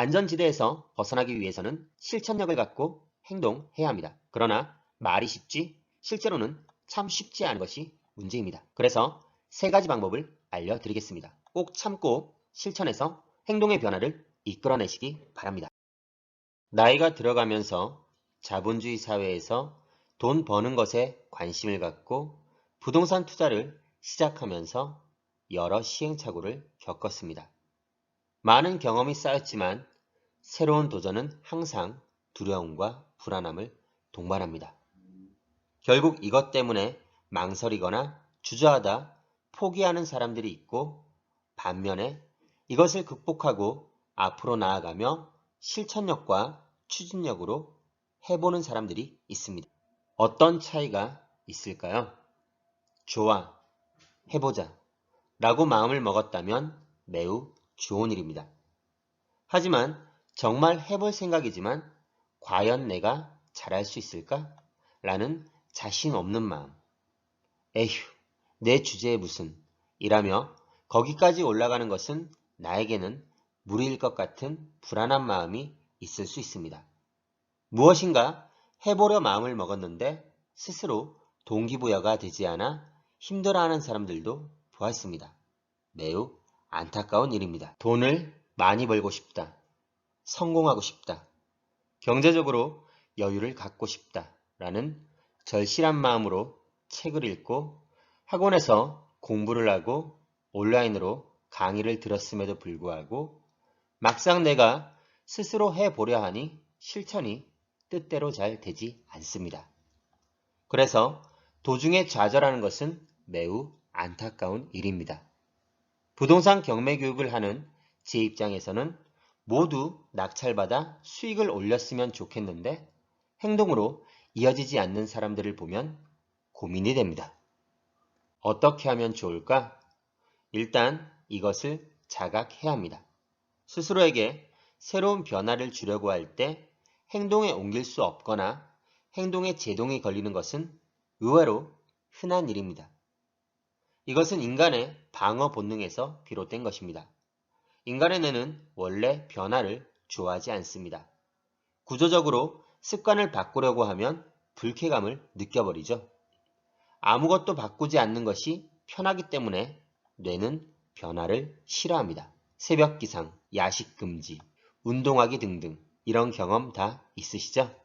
안전지대에서 벗어나기 위해서는 실천력을 갖고 행동해야 합니다. 그러나 말이 쉽지 실제로는 참 쉽지 않은 것이 문제입니다. 그래서 세 가지 방법을 알려드리겠습니다. 꼭 참고 실천해서 행동의 변화를 이끌어내시기 바랍니다. 나이가 들어가면서 자본주의 사회에서 돈 버는 것에 관심을 갖고 부동산 투자를 시작하면서 여러 시행착오를 겪었습니다. 많은 경험이 쌓였지만 새로운 도전은 항상 두려움과 불안함을 동반합니다. 결국 이것 때문에 망설이거나 주저하다 포기하는 사람들이 있고 반면에 이것을 극복하고 앞으로 나아가며 실천력과 추진력으로 해보는 사람들이 있습니다. 어떤 차이가 있을까요? 좋아, 해보자 라고 마음을 먹었다면 매우 좋은 일입니다. 하지만 정말 해볼 생각이지만 과연 내가 잘할 수 있을까? 라는 자신 없는 마음. 에휴, 내 주제에 무슨 이라며 거기까지 올라가는 것은 나에게는 무리일 것 같은 불안한 마음이 있을 수 있습니다. 무엇인가 해보려 마음을 먹었는데 스스로 동기부여가 되지 않아 힘들어하는 사람들도 보았습니다. 매우 안타까운 일입니다. 돈을 많이 벌고 싶다. 성공하고 싶다. 경제적으로 여유를 갖고 싶다. 라는 절실한 마음으로 책을 읽고 학원에서 공부를 하고 온라인으로 강의를 들었음에도 불구하고 막상 내가 스스로 해보려 하니 실천이 뜻대로 잘 되지 않습니다. 그래서 도중에 좌절하는 것은 매우 안타까운 일입니다. 부동산 경매 교육을 하는 제 입장에서는 모두 낙찰받아 수익을 올렸으면 좋겠는데 행동으로 이어지지 않는 사람들을 보면 고민이 됩니다. 어떻게 하면 좋을까? 일단 이것을 자각해야 합니다. 스스로에게 새로운 변화를 주려고 할 때 행동에 옮길 수 없거나 행동에 제동이 걸리는 것은 의외로 흔한 일입니다. 이것은 인간의 방어 본능에서 비롯된 것입니다. 인간의 뇌는 원래 변화를 좋아하지 않습니다. 구조적으로 습관을 바꾸려고 하면 불쾌감을 느껴버리죠. 아무것도 바꾸지 않는 것이 편하기 때문에 뇌는 변화를 싫어합니다. 새벽 기상, 야식 금지, 운동하기 등등 이런 경험 다 있으시죠?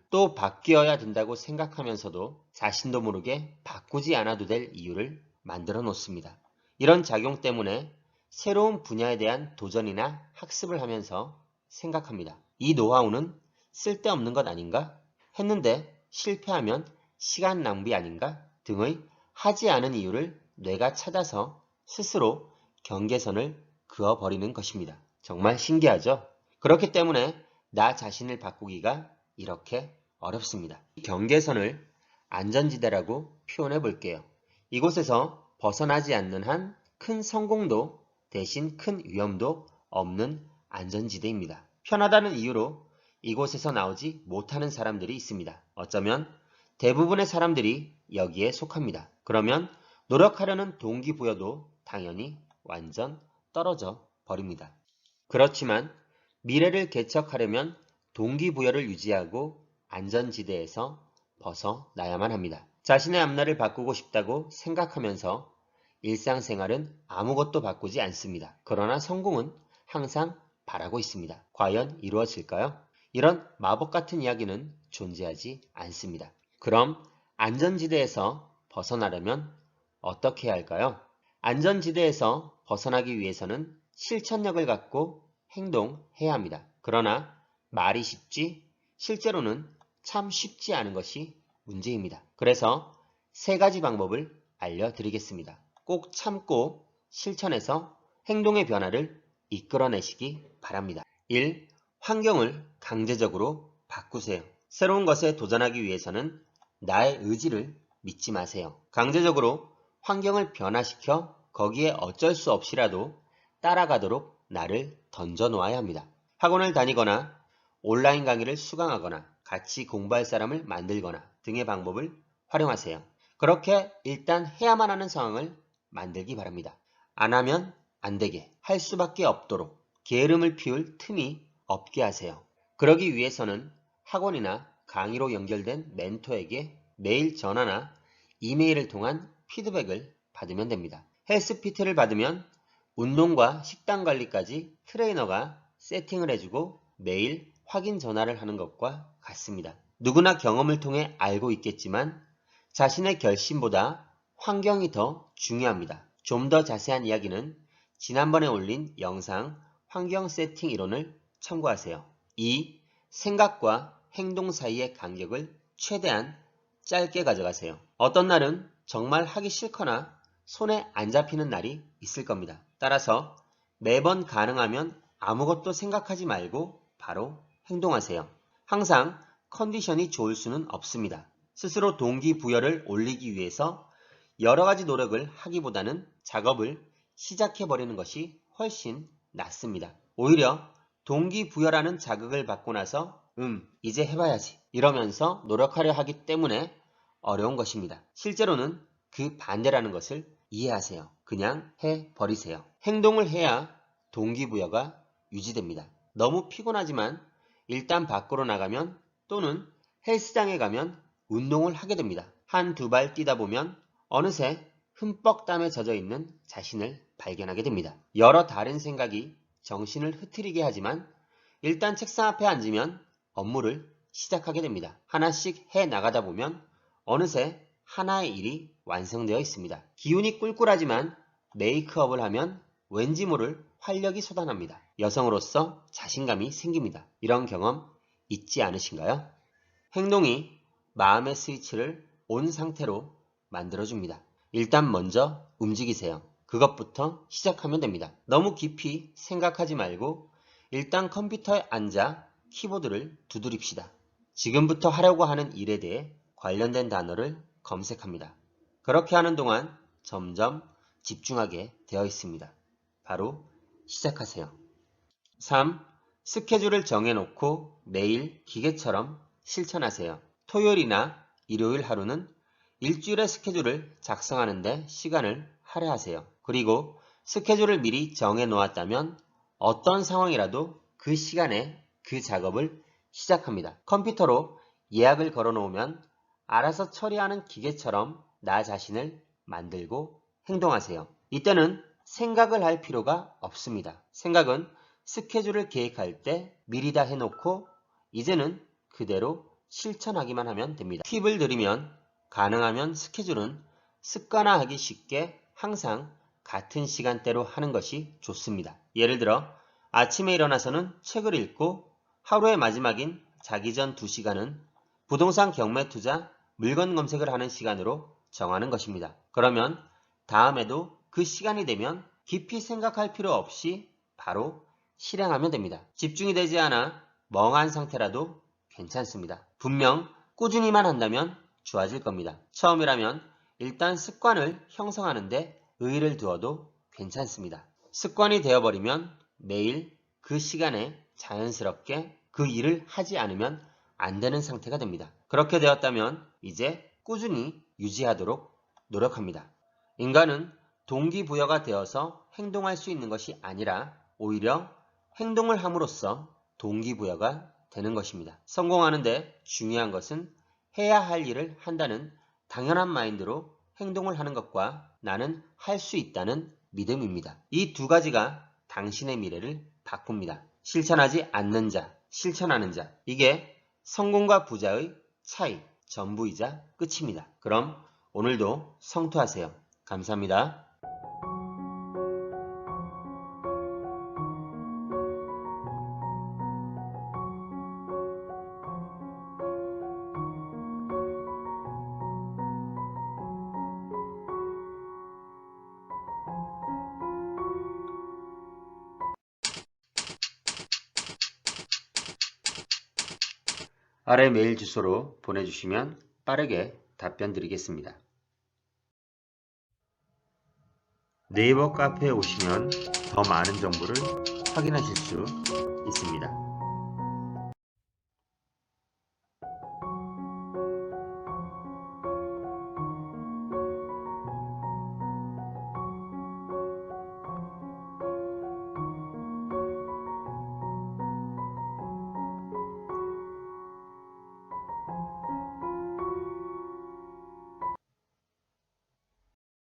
또 바뀌어야 된다고 생각하면서도 자신도 모르게 바꾸지 않아도 될 이유를 만들어 놓습니다. 이런 작용 때문에 새로운 분야에 대한 도전이나 학습을 하면서 생각합니다. 이 노하우는 쓸데없는 것 아닌가? 했는데 실패하면 시간 낭비 아닌가? 등의 하지 않은 이유를 뇌가 찾아서 스스로 경계선을 그어버리는 것입니다. 정말 신기하죠? 그렇기 때문에 나 자신을 바꾸기가 이렇게 어렵습니다. 경계선을 안전지대라고 표현해 볼게요. 이곳에서 벗어나지 않는 한 큰 성공도 대신 큰 위험도 없는 안전지대입니다. 편하다는 이유로 이곳에서 나오지 못하는 사람들이 있습니다. 어쩌면 대부분의 사람들이 여기에 속합니다. 그러면 노력하려는 동기부여도 당연히 완전 떨어져 버립니다. 그렇지만 미래를 개척하려면 동기부여를 유지하고 안전지대에서 벗어나야만 합니다. 자신의 앞날을 바꾸고 싶다고 생각하면서 일상생활은 아무것도 바꾸지 않습니다. 그러나 성공은 항상 바라고 있습니다. 과연 이루어질까요? 이런 마법 같은 이야기는 존재하지 않습니다. 그럼 안전지대에서 벗어나려면 어떻게 해야 할까요? 안전지대에서 벗어나기 위해서는 실천력을 갖고 행동해야 합니다. 그러나 말이 쉽지 실제로는 참 쉽지 않은 것이 문제입니다. 그래서 세 가지 방법을 알려드리겠습니다. 꼭 참고 실천해서 행동의 변화를 이끌어내시기 바랍니다. 1. 환경을 강제적으로 바꾸세요. 새로운 것에 도전하기 위해서는 나의 의지를 믿지 마세요. 강제적으로 환경을 변화시켜 거기에 어쩔 수 없이라도 따라가도록 나를 던져 놓아야 합니다. 학원을 다니거나 온라인 강의를 수강하거나 같이 공부할 사람을 만들거나 등의 방법을 활용하세요. 그렇게 일단 해야만 하는 상황을 만들기 바랍니다. 안 하면 안 되게 할 수밖에 없도록 게으름을 피울 틈이 없게 하세요. 그러기 위해서는 학원이나 강의로 연결된 멘토에게 매일 전화나 이메일을 통한 피드백을 받으면 됩니다. 헬스피트를 받으면 운동과 식단 관리까지 트레이너가 세팅을 해주고 매일 확인 전화를 하는 것과 같습니다. 누구나 경험을 통해 알고 있겠지만 자신의 결심보다 환경이 더 중요합니다. 좀 더 자세한 이야기는 지난번에 올린 영상 환경 세팅 이론을 참고하세요. 2. 생각과 행동 사이의 간격을 최대한 짧게 가져가세요. 어떤 날은 정말 하기 싫거나 손에 안 잡히는 날이 있을 겁니다. 따라서 매번 가능하면 아무것도 생각하지 말고 바로 행동하세요. 항상 컨디션이 좋을 수는 없습니다. 스스로 동기부여를 올리기 위해서 여러 가지 노력을 하기보다는 작업을 시작해버리는 것이 훨씬 낫습니다. 오히려 동기부여라는 자극을 받고 나서 이제 해봐야지 이러면서 노력하려 하기 때문에 어려운 것입니다. 실제로는 그 반대라는 것을 이해하세요. 그냥 해버리세요. 행동을 해야 동기부여가 유지됩니다. 너무 피곤하지만 일단 밖으로 나가면 또는 헬스장에 가면 운동을 하게 됩니다. 한두 발 뛰다 보면 어느새 흠뻑 땀에 젖어 있는 자신을 발견하게 됩니다. 여러 다른 생각이 정신을 흐트리게 하지만 일단 책상 앞에 앉으면 업무를 시작하게 됩니다. 하나씩 해 나가다 보면 어느새 하나의 일이 완성되어 있습니다. 기운이 꿀꿀하지만 메이크업을 하면 왠지 모를 활력이 솟아납니다. 여성으로서 자신감이 생깁니다. 이런 경험 있지 않으신가요? 행동이 마음의 스위치를 온 상태로 만들어줍니다. 일단 먼저 움직이세요. 그것부터 시작하면 됩니다. 너무 깊이 생각하지 말고 일단 컴퓨터에 앉아 키보드를 두드립시다. 지금부터 하려고 하는 일에 대해 관련된 단어를 검색합니다. 그렇게 하는 동안 점점 집중하게 되어 있습니다. 바로 시작하세요. 3. 스케줄을 정해놓고 매일 기계처럼 실천하세요. 토요일이나 일요일 하루는 일주일의 스케줄을 작성하는데 시간을 할애하세요. 그리고 스케줄을 미리 정해놓았다면 어떤 상황이라도 그 시간에 그 작업을 시작합니다. 컴퓨터로 예약을 걸어놓으면 알아서 처리하는 기계처럼 나 자신을 만들고 행동하세요. 이때는 생각을 할 필요가 없습니다. 생각은 스케줄을 계획할 때 미리 다 해놓고 이제는 그대로 실천하기만 하면 됩니다. 팁을 드리면 가능하면 스케줄은 습관화하기 쉽게 항상 같은 시간대로 하는 것이 좋습니다. 예를 들어 아침에 일어나서는 책을 읽고 하루의 마지막인 자기 전 2시간은 부동산 경매 투자 물건 검색을 하는 시간으로 정하는 것입니다. 그러면 다음에도 그 시간이 되면 깊이 생각할 필요 없이 바로 실행하면 됩니다. 집중이 되지 않아 멍한 상태라도 괜찮습니다. 분명 꾸준히만 한다면 좋아질 겁니다. 처음이라면 일단 습관을 형성하는데 의의를 두어도 괜찮습니다. 습관이 되어버리면 매일 그 시간에 자연스럽게 그 일을 하지 않으면 안 되는 상태가 됩니다. 그렇게 되었다면 이제 꾸준히 유지하도록 노력합니다. 인간은 동기부여가 되어서 행동할 수 있는 것이 아니라 오히려 행동을 함으로써 동기부여가 되는 것입니다. 성공하는데 중요한 것은 해야 할 일을 한다는 당연한 마인드로 행동을 하는 것과 나는 할 수 있다는 믿음입니다. 이 두 가지가 당신의 미래를 바꿉니다. 실천하지 않는 자, 실천하는 자. 이게 성공과 부자의 차이, 전부이자 끝입니다. 그럼 오늘도 성투하세요. 감사합니다. 아래 메일 주소로 보내주시면 빠르게 답변 드리겠습니다. 네이버 카페에 오시면 더 많은 정보를 확인하실 수 있습니다.